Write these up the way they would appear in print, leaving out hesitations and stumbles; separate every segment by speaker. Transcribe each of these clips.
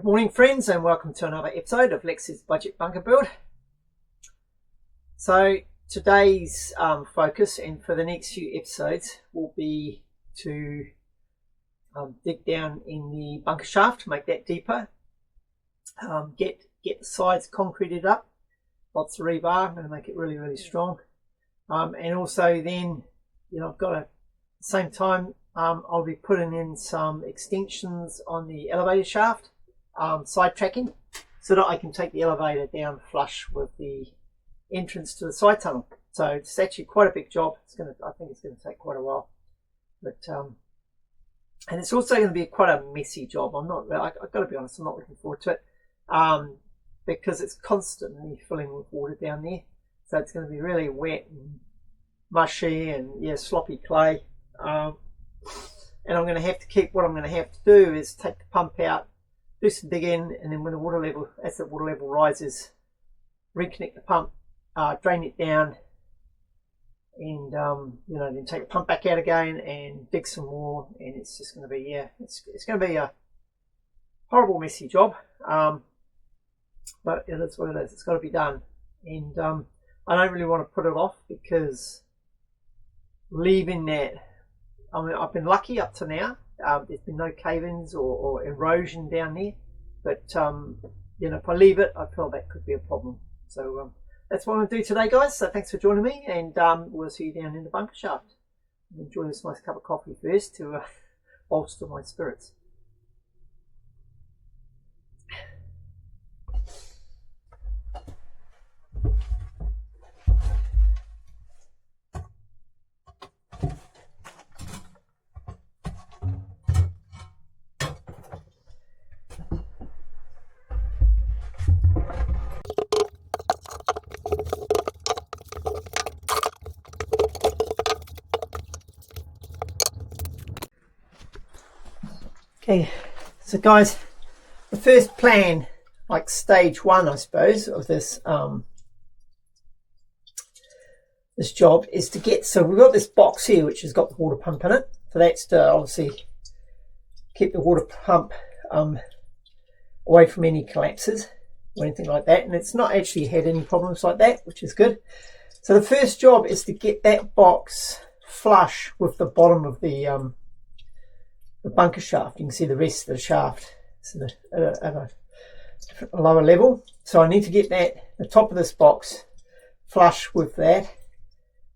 Speaker 1: morning friends, and welcome to another episode of Lex's Budget Bunker Build. So today's focus, and for the next few episodes, will be to dig down in the bunker shaft, make that deeper, get the sides concreted up, lots of rebar. I'm going to make it really strong, and also then I've got at the same time I'll be putting in some extensions on the elevator shaft, side tracking, so that I can take the elevator down flush with the entrance to the side tunnel. So it's actually quite a big job. I think it's going to take quite a while, but and it's also going to be quite a messy job. I've got to be honest, I'm not looking forward to it, because it's constantly filling with water down there. So it's going to be really wet and mushy and sloppy clay. And I'm going to have to what I'm going to have to do is take the pump out, do some digging, and then when as the water level rises, reconnect the pump, drain it down, and then take the pump back out again and dig some more. And it's just going to be it's going to be a horrible messy job, but it is what it is. It's got to be done, and I don't really want to put it off, because leaving that, I've been lucky up to now. There's been no cave-ins or erosion down there, but if I leave it, I feel that could be a problem. So that's what I'm going to do today, guys. So thanks for joining me, and we'll see you down in the bunker shaft. Enjoy this nice cup of coffee first to bolster my spirits. Okay, so guys, the first plan, like stage one, I suppose, of this this job is to get, so we've got this box here which has got the water pump in it. So that's to obviously keep the water pump away from any collapses or anything like that. And it's not actually had any problems like that, which is good. So the first job is to get that box flush with the bottom of the bunker shaft. You can see the rest of the shaft at a lower level. So I need to get the top of this box flush with that.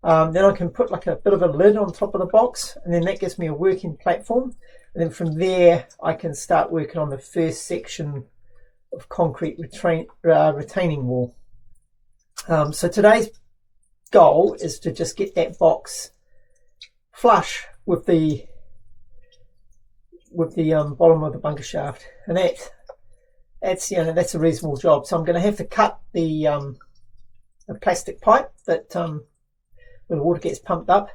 Speaker 1: Then I can put like a bit of a lid on top of the box, and then that gives me a working platform. And then from there I can start working on the first section of concrete retaining wall. So today's goal is to just get that box flush with the bottom of the bunker shaft, and that's a reasonable job. So I'm going to have to cut the plastic pipe that where the water gets pumped up,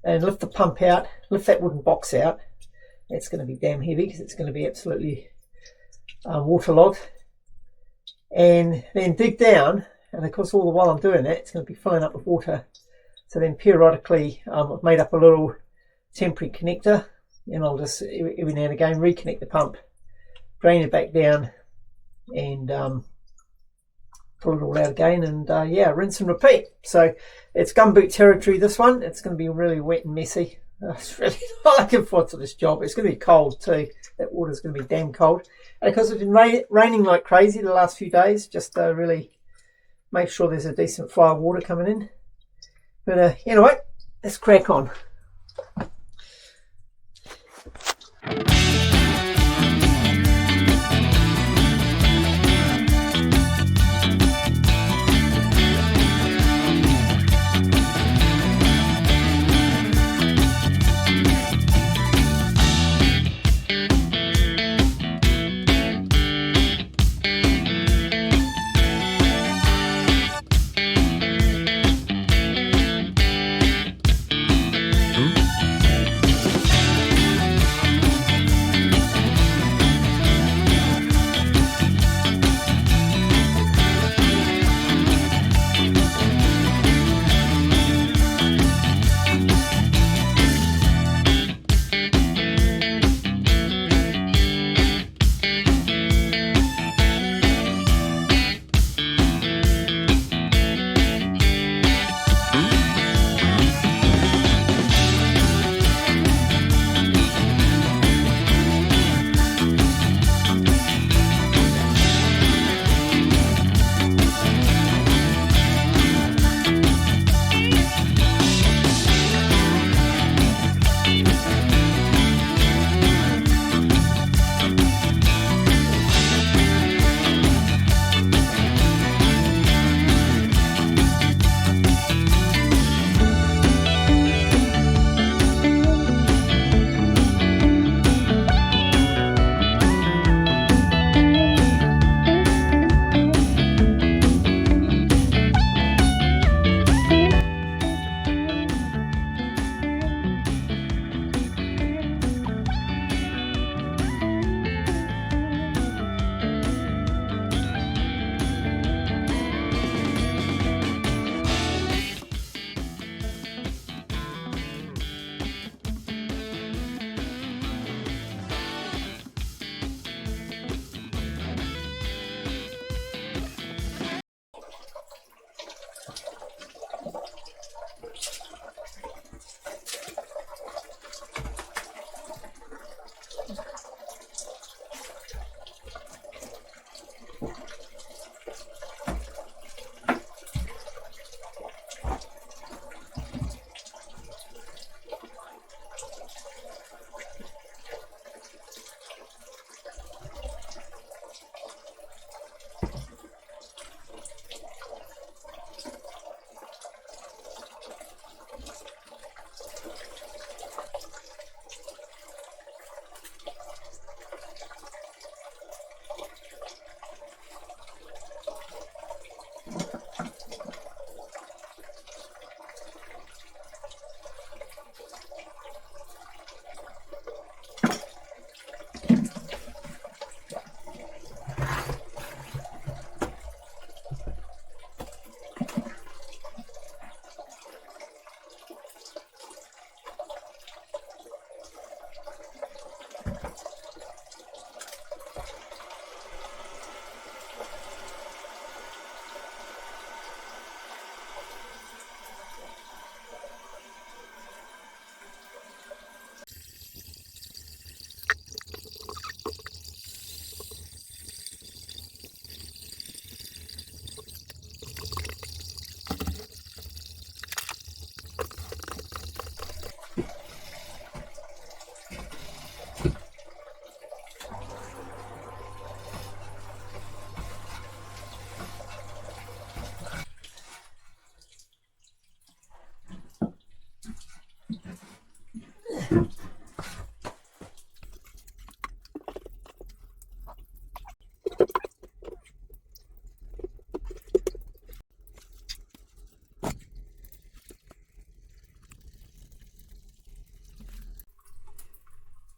Speaker 1: and lift the pump out, lift that wooden box out. It's going to be damn heavy because it's going to be absolutely waterlogged, and then dig down. And of course, all the while I'm doing that, it's going to be filling up with water. So then periodically I've made up a little temporary connector, and I'll just every now and again reconnect the pump, drain it back down, and pull it all out again, and rinse and repeat. So it's gumboot territory, this one. It's going to be really wet and messy. It's really not looking forward to this job. It's going to be cold too. That water's going to be damn cold, and because it's been raining like crazy the last few days, just really make sure there's a decent flow of water coming in. But anyway, let's crack on.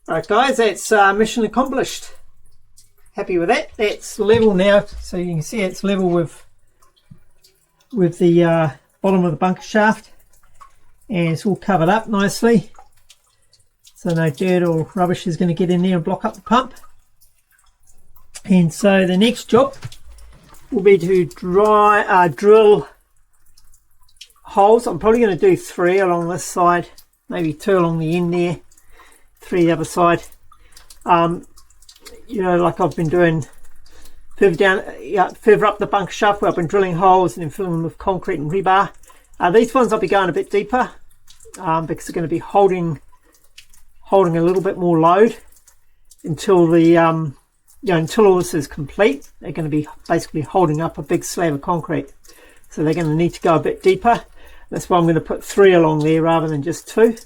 Speaker 1: Right guys, that's mission accomplished. Happy with that. That's level now, so you can see it's level with the bottom of the bunker shaft, and it's all covered up nicely, so no dirt or rubbish is going to get in there and block up the pump. And so the next job will be to drill holes. I'm probably going to do 3 along this side, maybe 2 along the end there, 3 the other side. You know, like I've been doing further up the bunker shaft, where I've been drilling holes and then filling them with concrete and rebar. These ones I'll be going a bit deeper because they're going to be holding a little bit more load until the until all this is complete. They're going to be basically holding up a big slab of concrete, so they're going to need to go a bit deeper. That's why I'm going to put 3 along there rather than just 2.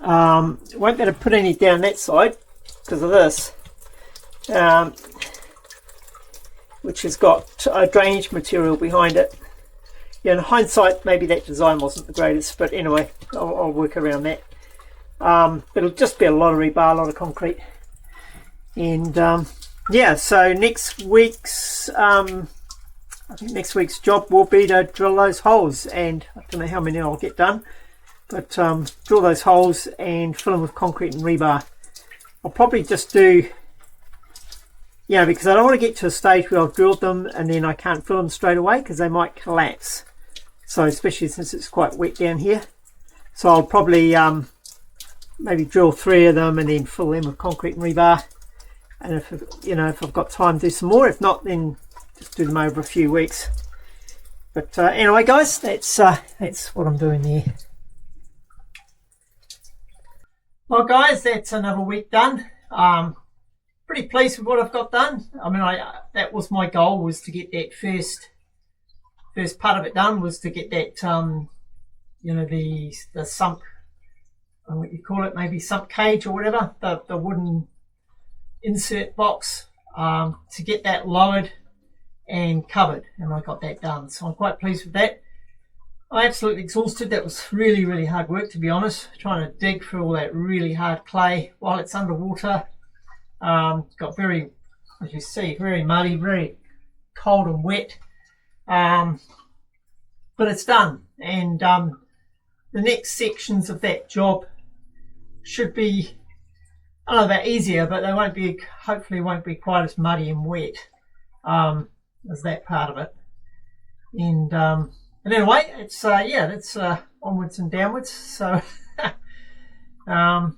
Speaker 1: Won't be able to put any down that side because of this, which has got drainage material behind it. Yeah, in hindsight, maybe that design wasn't the greatest, but anyway, I'll work around that. It'll just be a lot of rebar, a lot of concrete. And yeah, so next week's I think next week's job will be to drill those holes, and I don't know how many I'll get done, but drill those holes and fill them with concrete and rebar. I'll probably just do, because I don't want to get to a stage where I've drilled them and then I can't fill them straight away because they might collapse. So especially since it's quite wet down here, so I'll probably maybe drill 3 of them and then fill them with concrete and rebar. And if I've got time, do some more. If not, then just do them over a few weeks. But anyway, guys, that's what I'm doing there. Well, guys, that's another week done. Pretty pleased with what I've got done. I mean, that was my goal, was to get that first part of it done, was to get that the sump, what you call it, maybe sump cage or whatever, the wooden insert box, to get that lowered and covered, and I got that done, so I'm quite pleased with that. I'm absolutely exhausted. That was really, really hard work, to be honest, trying to dig through all that really hard clay while it's underwater. Got very, as you see, very muddy, very cold and wet, but it's done. And the next sections of that job should be, I don't know about easier, but they won't be, hopefully won't be quite as muddy and wet as that part of it. And anyway, it's it's onwards and downwards. So so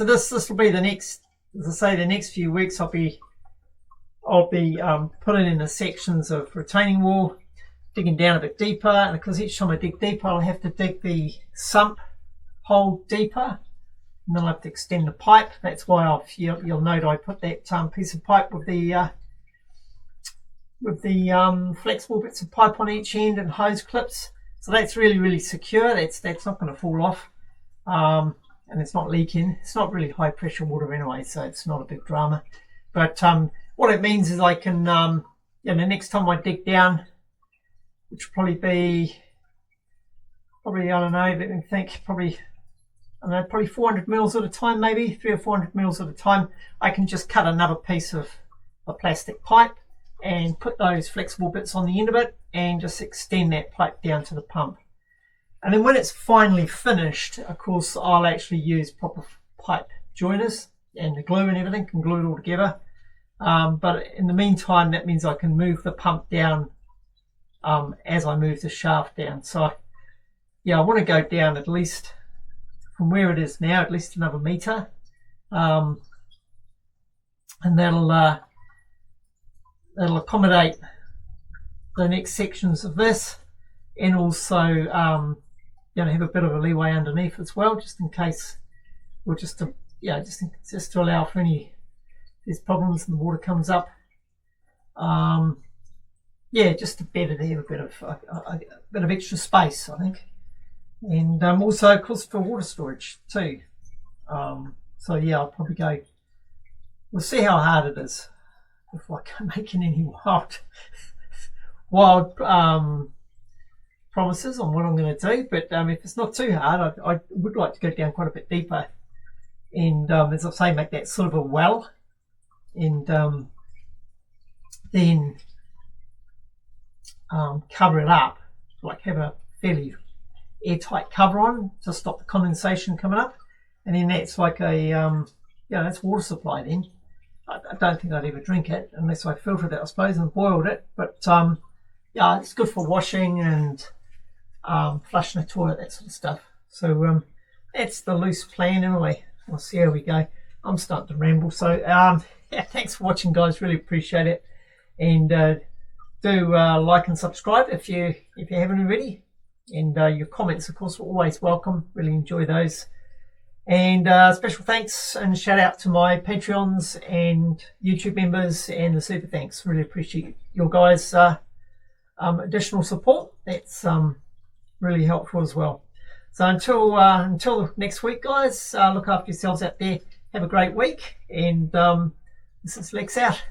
Speaker 1: this will be the next, as I say, the next few weeks. I'll be putting in the sections of retaining wall, digging down a bit deeper, and of course each time I dig deeper I'll have to dig the sump hole deeper, and then I'll have to extend the pipe. That's why you'll note I put that piece of pipe with the flexible bits of pipe on each end and hose clips, so that's really, really secure. That's not going to fall off, and it's not leaking. It's not really high pressure water anyway, so it's not a big drama. But what it means is I can the next time I dig down, which will probably be I don't know, let me think, probably 400 mils at a time, maybe 300 or 400 mils at a time, I can just cut another piece of a plastic pipe and put those flexible bits on the end of it and just extend that pipe down to the pump. And then when it's finally finished, of course, I'll actually use proper pipe joiners and the glue and everything, can glue it all together. But in the meantime, that means I can move the pump down as I move the shaft down. So yeah, I want to go down at least from where it is now, at least another metre, and that'll accommodate the next sections of this, and also have a bit of a leeway underneath as well, just in case, or just to allow for any, if there's problems and the water comes up. Just to better to have a bit of extra space, I think, and also of course for water storage too. So yeah, I'll probably go. We'll see how hard it is before I go making any wild promises on what I'm going to do. But if it's not too hard, I would like to go down quite a bit deeper and as I say, make that sort of a well, and then cover it up, like have a fairly airtight cover on to stop the condensation coming up, and then that's like a that's water supply. Then I don't think I'd ever drink it unless I filtered it, I suppose, and boiled it, but yeah, it's good for washing and flushing the toilet, that sort of stuff. So that's the loose plan anyway. We'll see how we go. I'm starting to ramble, so yeah, thanks for watching, guys, really appreciate it, and do like and subscribe if you haven't already, and your comments, of course, are always welcome. Really enjoy those. And special thanks and shout out to my Patreons and YouTube members and the super thanks. Really appreciate your guys' additional support. That's really helpful as well. So until next week, guys, look after yourselves out there. Have a great week, and this is Lex out.